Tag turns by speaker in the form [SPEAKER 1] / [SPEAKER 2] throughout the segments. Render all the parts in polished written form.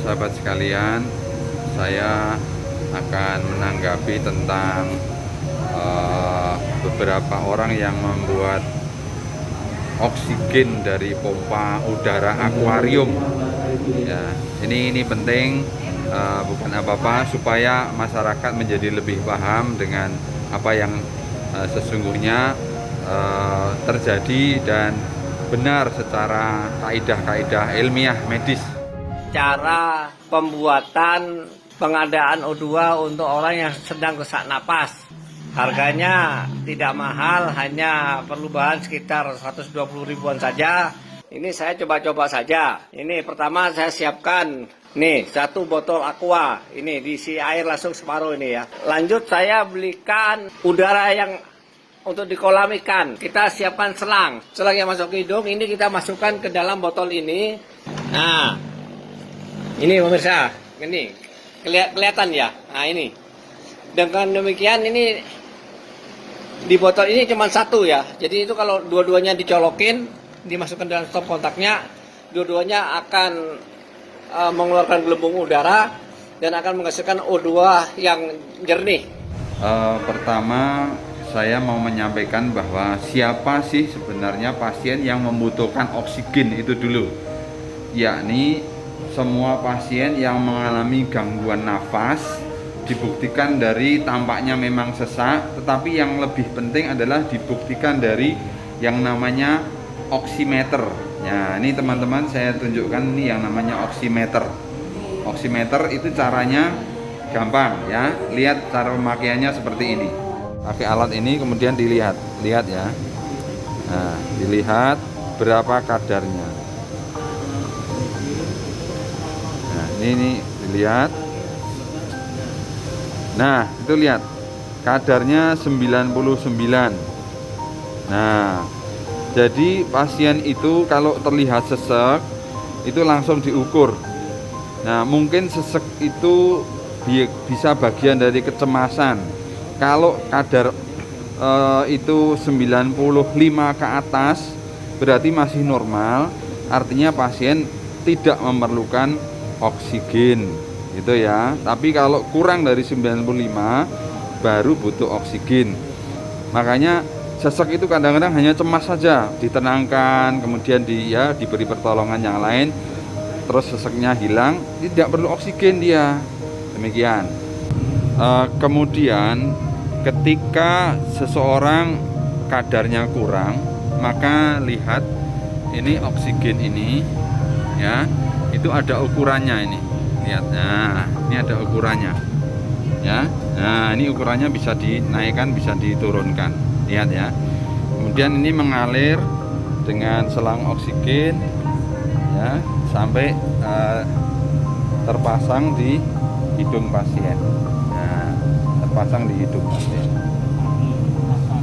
[SPEAKER 1] sahabat sekalian, saya akan menanggapi tentang beberapa orang yang membuat oksigen dari pompa udara akuarium. Ya, ini penting, bukan apa-apa, supaya masyarakat menjadi lebih paham dengan apa yang sesungguhnya terjadi dan benar secara kaidah-kaidah ilmiah medis.
[SPEAKER 2] Cara pembuatan pengadaan O2 untuk orang yang sedang sesak napas. Harganya tidak mahal, hanya perlu bahan sekitar 120 ribuan saja. Ini saya coba-coba saja. Ini pertama saya siapkan nih 1 botol aqua. Ini diisi air langsung separuh ini ya. Lanjut saya belikan udara yang untuk di kolam ikan. Kita siapkan selang. Selang yang masuk ke hidung ini kita masukkan ke dalam botol ini. Nah, ini pemirsa, ini kelihatan ya. Nah ini. Dengan demikian ini di botol ini cuma 1 ya. Jadi itu kalau dua-duanya dicolokin, dimasukkan dalam stop kontaknya, dua-duanya akan mengeluarkan gelembung udara dan akan menghasilkan O2 yang jernih.
[SPEAKER 1] Pertama saya mau menyampaikan bahwa siapa sih sebenarnya pasien yang membutuhkan oksigen itu dulu, yakni semua pasien yang mengalami gangguan nafas. Dibuktikan dari tampaknya memang sesak, tetapi yang lebih penting adalah dibuktikan dari yang namanya oximeter. Nah, ini teman-teman saya tunjukkan ini yang namanya oximeter. Oximeter itu caranya gampang ya. Lihat cara pemakaiannya seperti ini. Pakai alat ini kemudian lihat ya. Nah, dilihat berapa kadarnya. Nah, ini dilihat. Nah, itu lihat kadarnya 99. Nah, jadi pasien itu kalau terlihat sesek itu langsung diukur. Nah, mungkin sesek itu bisa bagian dari kecemasan. Kalau kadar itu 95 ke atas berarti masih normal, artinya pasien tidak memerlukan oksigen. Gitu ya. Tapi kalau kurang dari 95 baru butuh oksigen. Makanya sesek itu kadang-kadang hanya cemas saja, ditenangkan, kemudian diberi pertolongan yang lain, terus seseknya hilang, tidak perlu oksigen dia. Demikian. Kemudian ketika seseorang kadarnya kurang, maka lihat ini oksigen ini ya, itu ada ukurannya ini. Lihat, nah ini ada ukurannya ya. Nah ini ukurannya bisa dinaikkan, bisa diturunkan. Lihat ya. Kemudian ini mengalir dengan selang oksigen ya sampai terpasang di hidung pasien. Nah, terpasang di hidung pasien.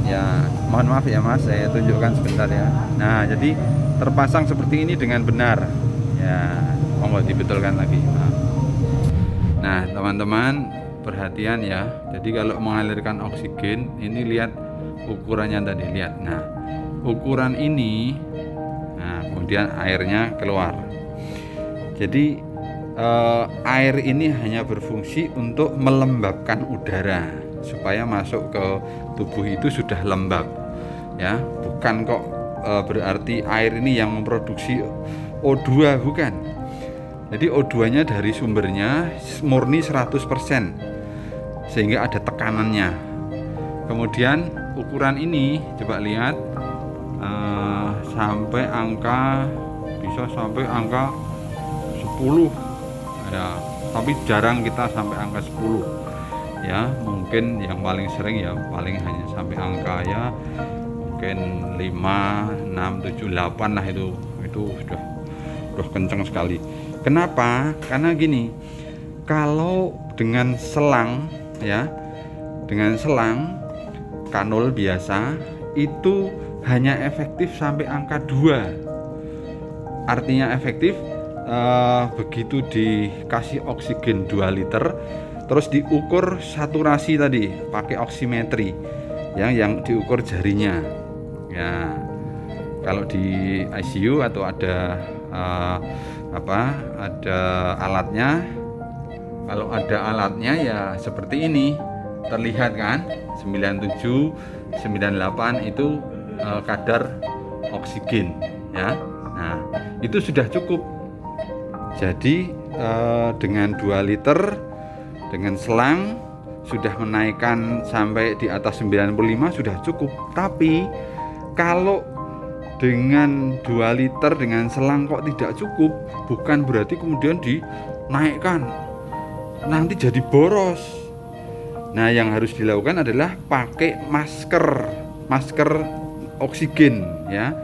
[SPEAKER 1] Ya, mohon maaf ya Mas, saya tunjukkan sebentar ya. Nah, jadi terpasang seperti ini dengan benar. Ya, monggo dibetulkan lagi. Nah, teman-teman perhatian ya. Jadi kalau mengalirkan oksigen, ini lihat ukurannya tadi, lihat. Nah, ukuran ini, nah kemudian airnya keluar. Jadi air ini hanya berfungsi untuk melembabkan udara supaya masuk ke tubuh itu sudah lembab. Ya, bukan kok berarti air ini yang memproduksi O2, bukan. Jadi O2-nya dari sumbernya murni 100%, sehingga ada tekanannya. Kemudian ukuran ini coba lihat sampai angka, bisa sampai angka 10 ya, tapi jarang kita sampai angka 10 ya. Mungkin yang paling sering ya paling hanya sampai angka ya mungkin 5, 6, 7, 8 lah, itu sudah kencang sekali. Kenapa? Karena gini, kalau dengan selang ya, dengan selang kanul biasa itu hanya efektif sampai angka 2. Artinya efektif begitu dikasih oksigen 2 liter, terus diukur saturasi tadi pakai oximetri yang diukur jarinya. Ya, kalau di ICU atau ada ada alatnya. Kalau ada alatnya ya seperti ini, terlihat kan 97, 98 itu kadar oksigen ya. Nah, itu sudah cukup. Jadi dengan 2 liter dengan selang sudah menaikkan sampai di atas 95 sudah cukup. Tapi kalau dengan 2 liter dengan selang kok tidak cukup, bukan berarti kemudian dinaikkan, nanti jadi boros. Nah, yang harus dilakukan adalah pakai masker oksigen ya.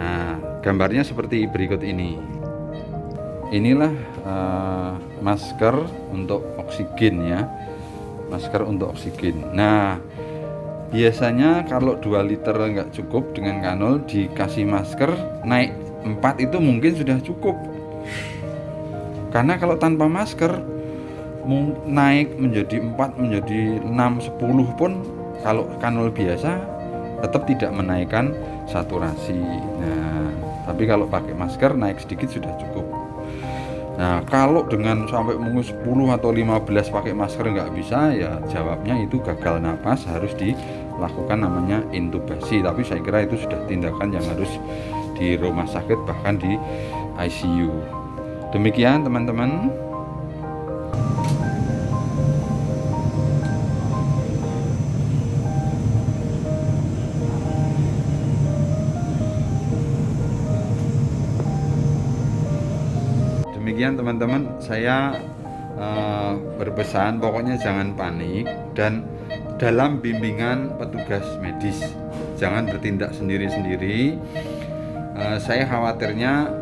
[SPEAKER 1] Nah, gambarnya seperti berikut ini. Inilah masker untuk oksigen ya, masker untuk oksigen. Nah, biasanya kalau 2 liter nggak cukup dengan kanul, dikasih masker naik 4 itu mungkin sudah cukup. Karena kalau tanpa masker naik menjadi 4, menjadi 6, 10 pun kalau kanul biasa tetap tidak menaikkan saturasi. Nah, tapi kalau pakai masker naik sedikit sudah cukup. Nah, kalau dengan sampai mungkin 10 atau 15 pakai masker nggak bisa, ya jawabnya itu gagal napas, harus dilakukan namanya intubasi. Tapi saya kira itu sudah tindakan yang harus di rumah sakit, bahkan di ICU. Demikian teman-teman. Demikian teman-teman, saya berpesan pokoknya jangan panik, dan dalam bimbingan petugas medis jangan bertindak sendiri-sendiri. Saya khawatirnya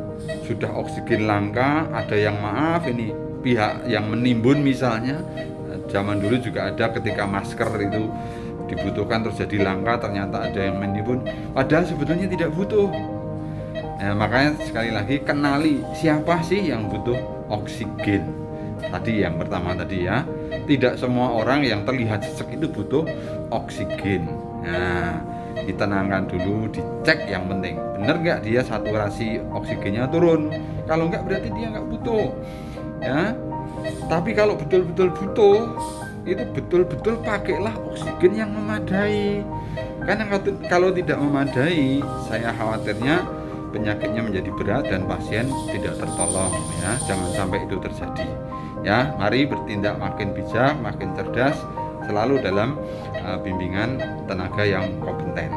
[SPEAKER 1] sudah oksigen langka, ada yang maaf ini pihak yang menimbun misalnya. Zaman dulu juga ada ketika masker itu dibutuhkan terus jadi langka, ternyata ada yang menimbun padahal sebetulnya tidak butuh. Nah, makanya sekali lagi kenali siapa sih yang butuh oksigen. Tadi yang pertama tadi ya, tidak semua orang yang terlihat sesek itu butuh oksigen. Nah, ditenangkan dulu, dicek yang penting benar nggak dia saturasi oksigennya turun. Kalau nggak berarti dia nggak butuh ya. Tapi kalau betul-betul butuh, itu betul-betul pakailah oksigen yang memadai. Karena kalau tidak memadai, saya khawatirnya penyakitnya menjadi berat dan pasien tidak tertolong ya. Jangan sampai itu terjadi ya. Mari bertindak makin bijak, makin cerdas, selalu dalam bimbingan tenaga yang kompeten.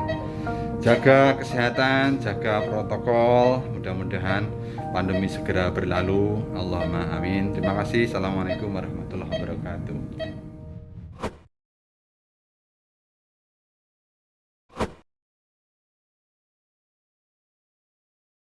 [SPEAKER 1] Jaga kesehatan, jaga protokol, mudah-mudahan pandemi segera berlalu. Allahumma amin. Terima kasih. Assalamualaikum warahmatullahi wabarakatuh.